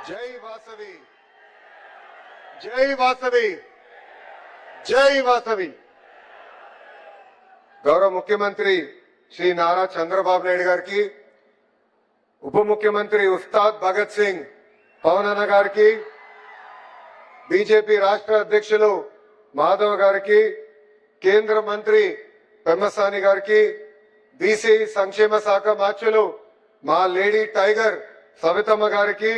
జై వాసవి, జై వాసవి, జై వాసవి. గౌరవ ముఖ్యమంత్రి శ్రీ నారా చంద్రబాబు నాయుడు గారికి, ఉప ముఖ్యమంత్రి ఉస్తాద్ భగత్ సింగ్ పవన్ అన్న గారికి, బీజేపీ రాష్ట్ర అధ్యక్షులు మాధవ్ గారికి, కేంద్ర మంత్రి పెమ్మసాని గారికి, బీసీ సంక్షేమ శాఖ మార్చులు మా లేడీ టైగర్ సవితమ్మ గారికి,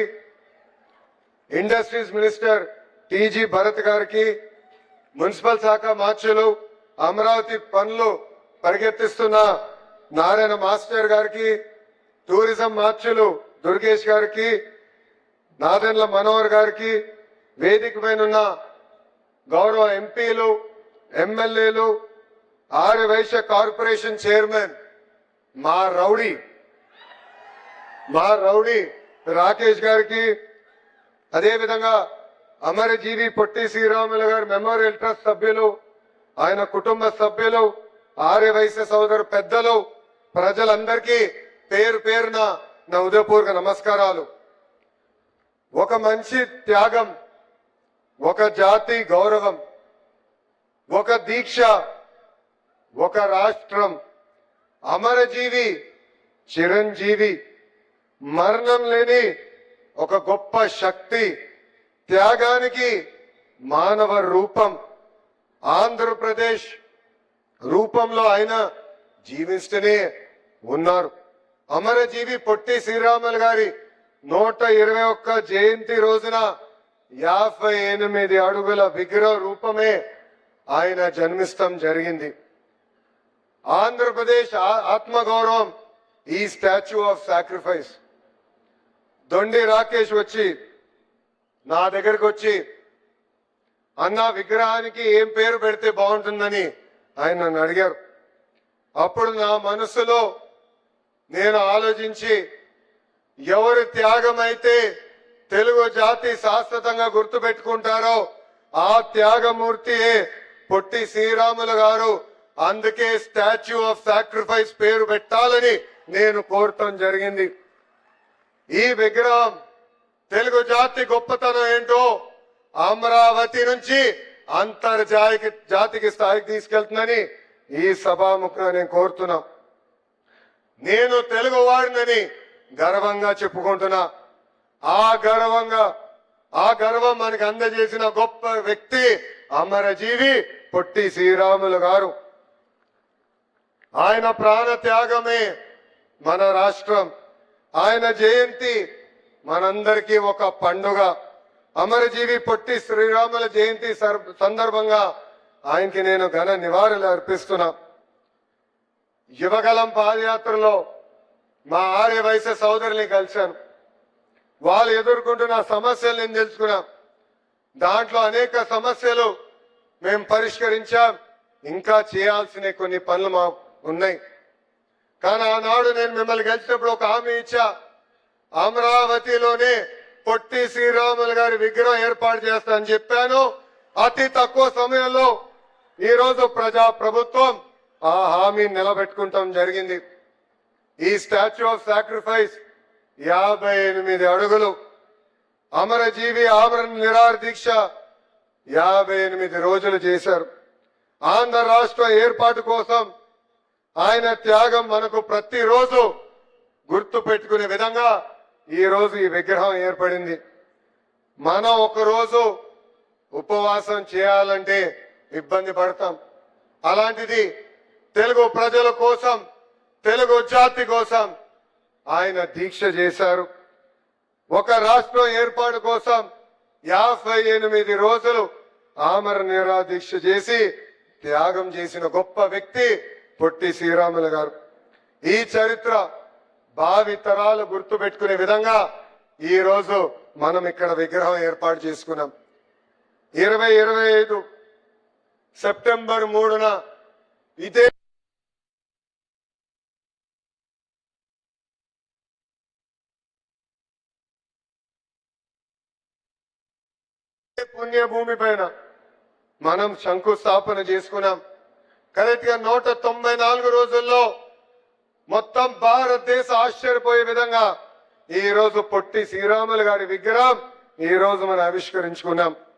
ఇండస్ట్రీస్ మినిస్టర్ టీజీ భరత్ గారికి, మున్సిపల్ శాఖ మార్చులు అమరావతి పనులు పరిగెత్తిస్తున్న నారాయణ మాస్టర్ గారికి, టూరిజం మార్చులు దుర్గేష్ గారికి, నాదెండ్ల మనోహర్ గారికి, వేదిక పైన గౌరవ ఎంపీలు, ఎమ్మెల్యేలు, ఆర్యవైశ్య కార్పొరేషన్ చైర్మన్ మా రౌడీ రాకేష్ గారికి, అదేవిధంగా అమరజీవి పొట్టి శ్రీరాములు గారి మెమోరియల్ ట్రస్ట్ సభ్యులు, ఆయన కుటుంబ సభ్యులు, ఆర్యవైశ్య సోదరు పెద్దలు, ప్రజలందరికీ పేరు పేరున నా ఉదయపూర్వక నమస్కారాలు. ఒక మనిషి త్యాగం, ఒక జాతి గౌరవం, ఒక దీక్ష, ఒక రాష్ట్రం, అమరజీవి చిరంజీవి, మరణం లేని ఒక గొప్ప శక్తి, త్యాగానికి మానవ రూపం, ఆంధ్రప్రదేశ్ రూపంలో ఆయన జీవిస్తూనే ఉన్నారు. అమరజీవి పొట్టి శ్రీరాములు గారి 121 జయంతి రోజున 58 అడుగుల విగ్రహ రూపమే ఆయన జన్మిస్తం జరిగింది. ఆంధ్రప్రదేశ్ ఆత్మగౌరవం ఈ స్టాచ్యూ ఆఫ్ సాక్రిఫైస్. దొండి రాకేష్ వచ్చి నా దగ్గరకు వచ్చి, అన్న విగ్రహానికి ఏం పేరు పెడితే బాగుంటుందని ఆయన నన్ను అడిగారు. అప్పుడు నా మనసులో నేను ఆలోచించి, ఎవరి త్యాగం అయితే తెలుగు జాతి శాశ్వతంగా గుర్తు పెట్టుకుంటారో ఆ త్యాగమూర్తియే పొట్టి శ్రీరాములు గారు, అందుకే స్టాచ్యూ ఆఫ్ సాక్రిఫైస్ పేరు పెట్టాలని నేను కోరటం జరిగింది. ఈ విగ్రహం తెలుగు జాతి గొప్పతనం ఏంటో అమరావతి నుంచి అంతర్జాతికి స్థాయికి తీసుకెళ్తుందని ఈ సభాముఖంగా నేను కోరుతున్నా. నేను తెలుగు వాడినని గర్వంగా చెప్పుకుంటున్నా. ఆ గర్వం మనకు అందజేసిన గొప్ప వ్యక్తి అమరజీవి పొట్టి శ్రీరాములు గారు. ఆయన ప్రాణ త్యాగమే మన రాష్ట్రం. ఆయన జయంతి మనందరికీ ఒక పండుగ. అమరజీవి పొట్టి శ్రీరాముల జయంతి సందర్భంగా ఆయనకి నేను ఘన నివాళులు అర్పిస్తున్నా. యువగలం పాదయాత్రలో మా ఆర్యవైశ్య సోదరుల్ని కలిశాను. వాళ్ళు ఎదుర్కొంటున్న సమస్యలు నేను తెలుసుకున్నా. దాంట్లో అనేక సమస్యలు మేము పరిష్కరించాం. ఇంకా చేయాల్సిన కొన్ని పనులు మా ఉన్నాయి. కానీ ఆనాడు నేను మిమ్మల్ని కలిసినప్పుడు ఒక హామీ ఇచ్చా, అమరావతిలోనే పొట్టి శ్రీరాములు గారి విగ్రహం ఏర్పాటు చేస్తానని చెప్పాను. అతి తక్కువ సమయంలో ఈ రోజు ప్రభుత్వం ఆ హామీని నిలబెట్టుకుంటాం జరిగింది. ఈ స్టాచ్యూ ఆఫ్ సాక్రిఫైస్ 58 అడుగులు, అమరజీవి ఆమరణ నిరాహార దీక్ష 58 రోజులు చేశారు. ఆంధ్ర రాష్ట్ర ఏర్పాటు కోసం ఆయన త్యాగం మనకు ప్రతిరోజు గుర్తు పెట్టుకునే విధంగా ఈ రోజు ఈ విగ్రహం ఏర్పడింది. మనం ఒకరోజు ఉపవాసం చేయాలంటే ఇబ్బంది పడతాం. అలాంటిది తెలుగు ప్రజల కోసం, తెలుగు జాతి కోసం ఆయన దీక్ష చేశారు. ఒక రాష్ట్రం ఏర్పాటు కోసం 58 రోజులు ఆమరణ నిరాహార దీక్ష చేసి త్యాగం చేసిన గొప్ప వ్యక్తి పొట్టి శ్రీరాములు గారు. ఈ చరిత్ర భావి తరాలు గుర్తు పెట్టుకునే విధంగా ఈ రోజు మనం ఇక్కడ విగ్రహం ఏర్పాటు చేసుకున్నాం. 2025 సెప్టెంబర్ 3న ఇదే పుణ్యభూమి పైన మనం శంకుస్థాపన చేసుకున్నాం. కరెక్ట్ గా 194 రోజుల్లో మొత్తం భారతదేశ ఆశ్చర్యపోయే విధంగా ఈ రోజు పొట్టి శ్రీరాములు గారి విగ్రహం ఈ రోజు మనం ఆవిష్కరించుకున్నాం.